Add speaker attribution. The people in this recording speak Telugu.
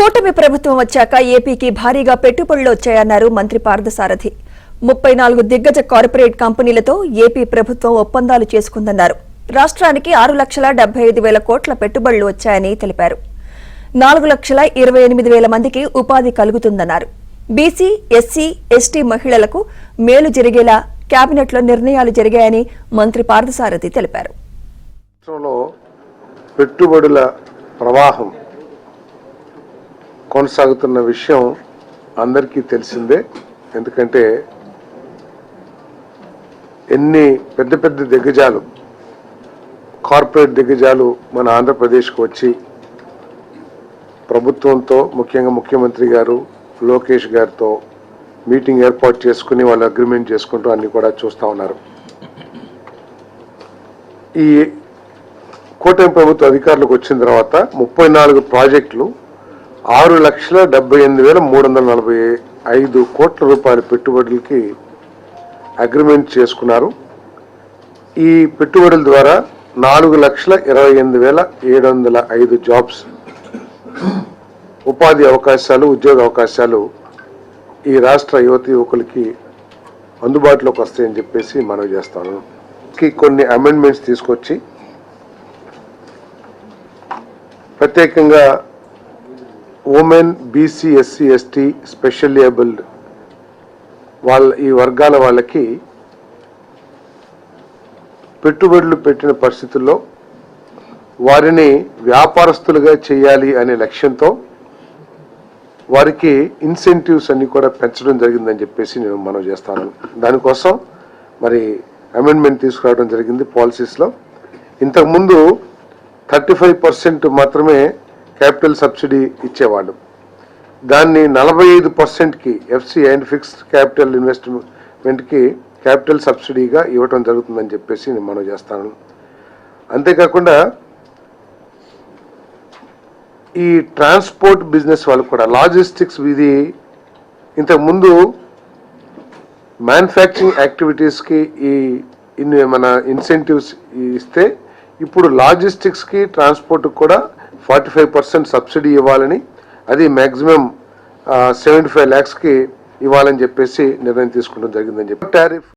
Speaker 1: కూటమి ప్రభుత్వం వచ్చాక ఏపీకి భారీగా పెట్టుబడులు వచ్చాయన్నారు మంత్రి పార్థసారథి. 34 దిగ్గజ కార్పొరేట్ కంపెనీలతో ఏపీ ప్రభుత్వం ఒప్పందాలు చేసుకుందన్నారు. రాష్ట్రానికి 6,75,000 కోట్ల పెట్టుబడులు వచ్చాయని తెలిపారు. 4,28,000 మందికి ఉపాధి కలుగుతుందన్నారు. బీసీ, ఎస్సీ, ఎస్టీ మహిళలకు మేలు జరిగేలా కేబినెట్లో నిర్ణయాలు జరిగాయని మంత్రి పార్థసారథి తెలిపారు.
Speaker 2: పెట్టుబడుల ప్రవాహం కొనసాగుతున్న విషయం అందరికీ తెలిసిందే. ఎందుకంటే ఎన్ని పెద్ద పెద్ద దిగ్గజాలు, కార్పొరేట్ దిగ్గజాలు మన ఆంధ్రప్రదేశ్కు వచ్చి ప్రభుత్వంతో, ముఖ్యంగా ముఖ్యమంత్రి గారు లోకేష్ గారితో మీటింగ్ ఏర్పాటు చేసుకుని వాళ్ళు అగ్రిమెంట్ చేసుకుంటూ అన్ని కూడా చూస్తూ ఉన్నారు. ఈ కూటమి ప్రభుత్వ అధికారులకు వచ్చిన తర్వాత 34 ప్రాజెక్టులు 6,78,345 కోట్ల రూపాయల పెట్టుబడులకి అగ్రిమెంట్ చేసుకున్నారు. ఈ పెట్టుబడుల ద్వారా 4,28,705 జాబ్స్, ఉపాధి అవకాశాలు, ఉద్యోగ అవకాశాలు ఈ రాష్ట్ర యువతి యువకులకి అందుబాటులోకి వస్తాయని చెప్పేసి మనవి చేస్తాను. కొన్ని అమెండ్మెంట్స్ తీసుకొచ్చి ప్రత్యేకంగా women, BC, SC, ST, specially abled ఈ వర్గాల వాళ్ళకి పెట్టుబడులు పెట్టిన పరిస్థితుల్లో వారిని వ్యాపారస్తులుగా చేయాలి అనే లక్ష్యంతో వారికి ఇన్సెంటివ్స్ అన్ని కూడా పెంచడం జరిగిందని చెప్పేసి నేను మనవి చేస్తాను. దానికోసం మరి అమెండ్మెంట్ తీసుకురావడం జరిగింది పాలసీస్లో. ఇంతకుముందు 35% మాత్రమే క్యాపిటల్ సబ్సిడీ ఇచ్చేవాళ్ళు. దాన్ని 45%కి ఎఫ్సి అండ్ ఫిక్స్డ్ క్యాపిటల్ ఇన్వెస్ట్మెంట్కి క్యాపిటల్ సబ్సిడీగా ఇవ్వటం జరుగుతుందని చెప్పేసి నేను మనవి చేస్తాను. అంతేకాకుండా ఈ ట్రాన్స్పోర్ట్ బిజినెస్ వాళ్ళు కూడా, లాజిస్టిక్స్, ఇది ఇంతకుముందు మ్యానుఫ్యాక్చరింగ్ యాక్టివిటీస్కి మన ఇన్సెంటివ్స్ ఇస్తే ఇప్పుడు లాజిస్టిక్స్కి, ట్రాన్స్పోర్ట్కి కూడా 45% సబ్సిడీ ఇవ్వాలని, అది మ్యాక్సిమం 75 lakhsకి ఇవ్వాలని చెప్పేసి నిర్ణయం తీసుకోవడం జరిగిందని చెప్పి టారిఫ్